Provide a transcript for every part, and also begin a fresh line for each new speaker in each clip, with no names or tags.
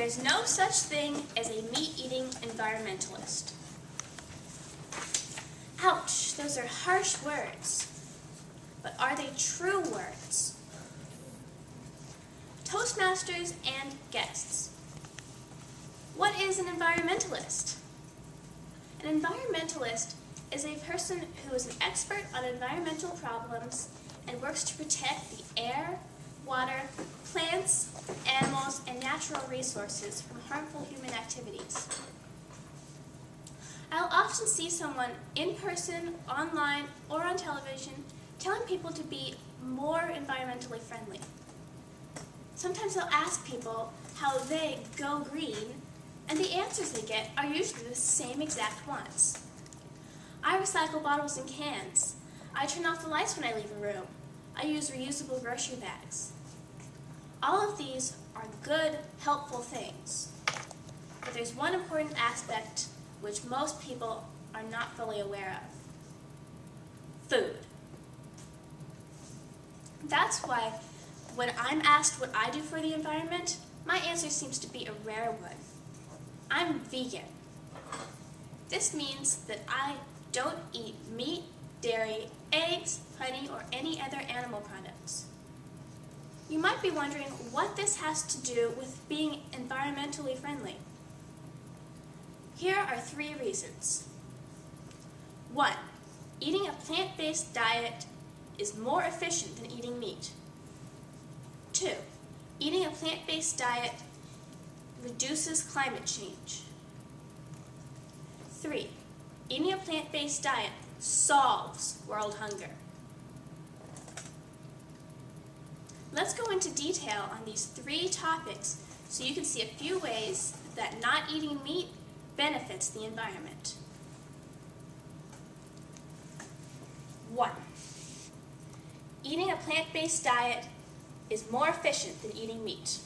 There's no such thing as a meat-eating environmentalist. Ouch, those are harsh words. But are they true words? Toastmasters and guests. What is an environmentalist? An environmentalist is a person who is an expert on environmental problems and works to protect the air, water, plants, animals, and natural resources from harmful human activities. I'll often see someone in person, online, or on television telling people to be more environmentally friendly. Sometimes they'll ask people how they go green, and the answers they get are usually the same exact ones. I recycle bottles and cans. I turn off the lights when I leave a room. I use reusable grocery bags. All of these are good, helpful things. But there's one important aspect which most people are not fully aware of. Food. That's why when I'm asked what I do for the environment, my answer seems to be a rare one. I'm vegan. This means that I don't eat meat, dairy, eggs, honey, or any other animal products. You might be wondering what this has to do with being environmentally friendly. Here are 3 reasons. 1. Eating a plant-based diet is more efficient than eating meat. 2. Eating a plant-based diet reduces climate change. 3. Eating a plant-based diet solves world hunger. Let's go into detail on these 3 topics so you can see a few ways that not eating meat benefits the environment. 1. Eating a plant-based diet is more efficient than eating meat.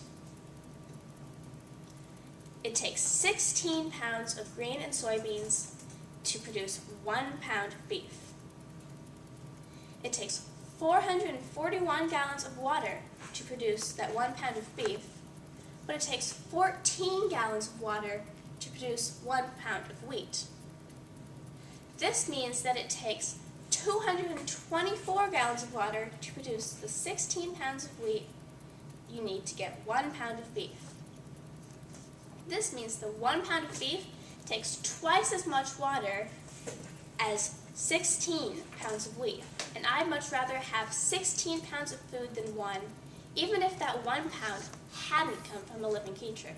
It takes 16 pounds of grain and soybeans to produce 1 pound of beef. It takes 441 gallons of water to produce that 1 pound of beef, but it takes 14 gallons of water to produce 1 pound of wheat. This means that it takes 224 gallons of water to produce the 16 pounds of wheat you need to get 1 pound of beef. This means the 1 pound of beef takes twice as much water as 16 pounds of wheat, and I'd much rather have 16 pounds of food than 1, even if that 1 pound hadn't come from a living creature.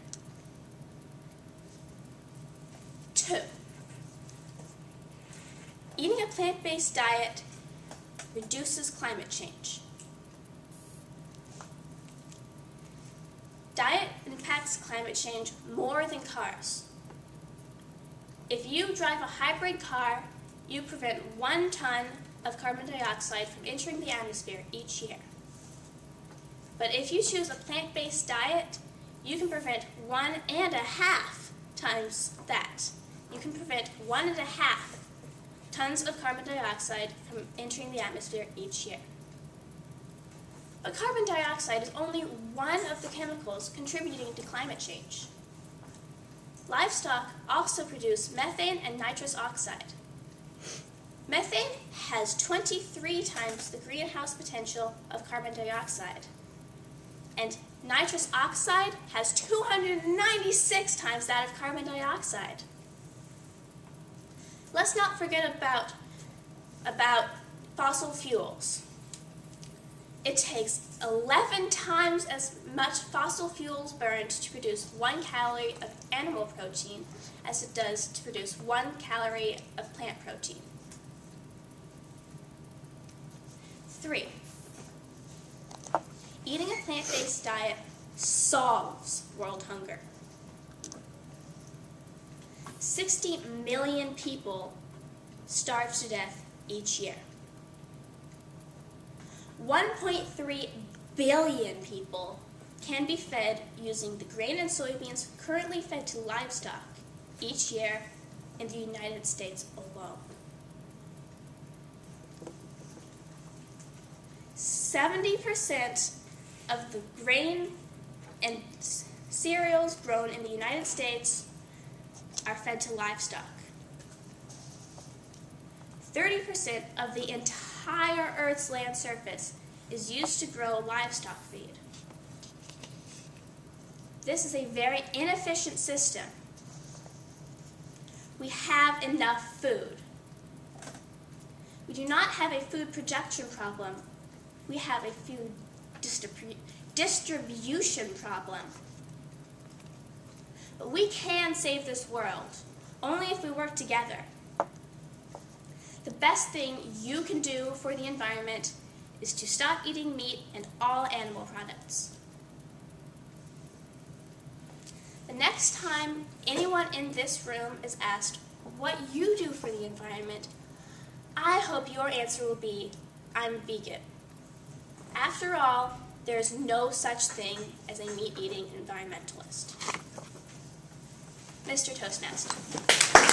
2. Eating a plant-based diet reduces climate change. Diet impacts climate change more than cars. If you drive a hybrid car, you prevent 1 ton of carbon dioxide from entering the atmosphere each year. But if you choose a plant-based diet, you can prevent 1.5 times that. You can prevent 1.5 tons of carbon dioxide from entering the atmosphere each year. But carbon dioxide is only one of the chemicals contributing to climate change. Livestock also produce methane and nitrous oxide. Methane has 23 times the greenhouse potential of carbon dioxide, and nitrous oxide has 296 times that of carbon dioxide. Let's not forget about fossil fuels. It takes 11 times as much fossil fuels burned to produce 1 calorie of animal protein as it does to produce 1 calorie of plant protein. 3. Eating a plant-based diet solves world hunger. 60 million people starve to death each year. 1.3 billion people can be fed using the grain and soybeans currently fed to livestock each year in the United States alone. 70% of the grain and cereals grown in the United States are fed to livestock. 30% of the entire Earth's land surface is used to grow livestock feed. This is a very inefficient system. We have enough food. We do not have a food production problem. We have a food distribution problem. But we can save this world, only if we work together. The best thing you can do for the environment is to stop eating meat and all animal products. The next time anyone in this room is asked what you do for the environment, I hope your answer will be, I'm vegan. After all, there is no such thing as a meat-eating environmentalist. Mr. Toastmaster.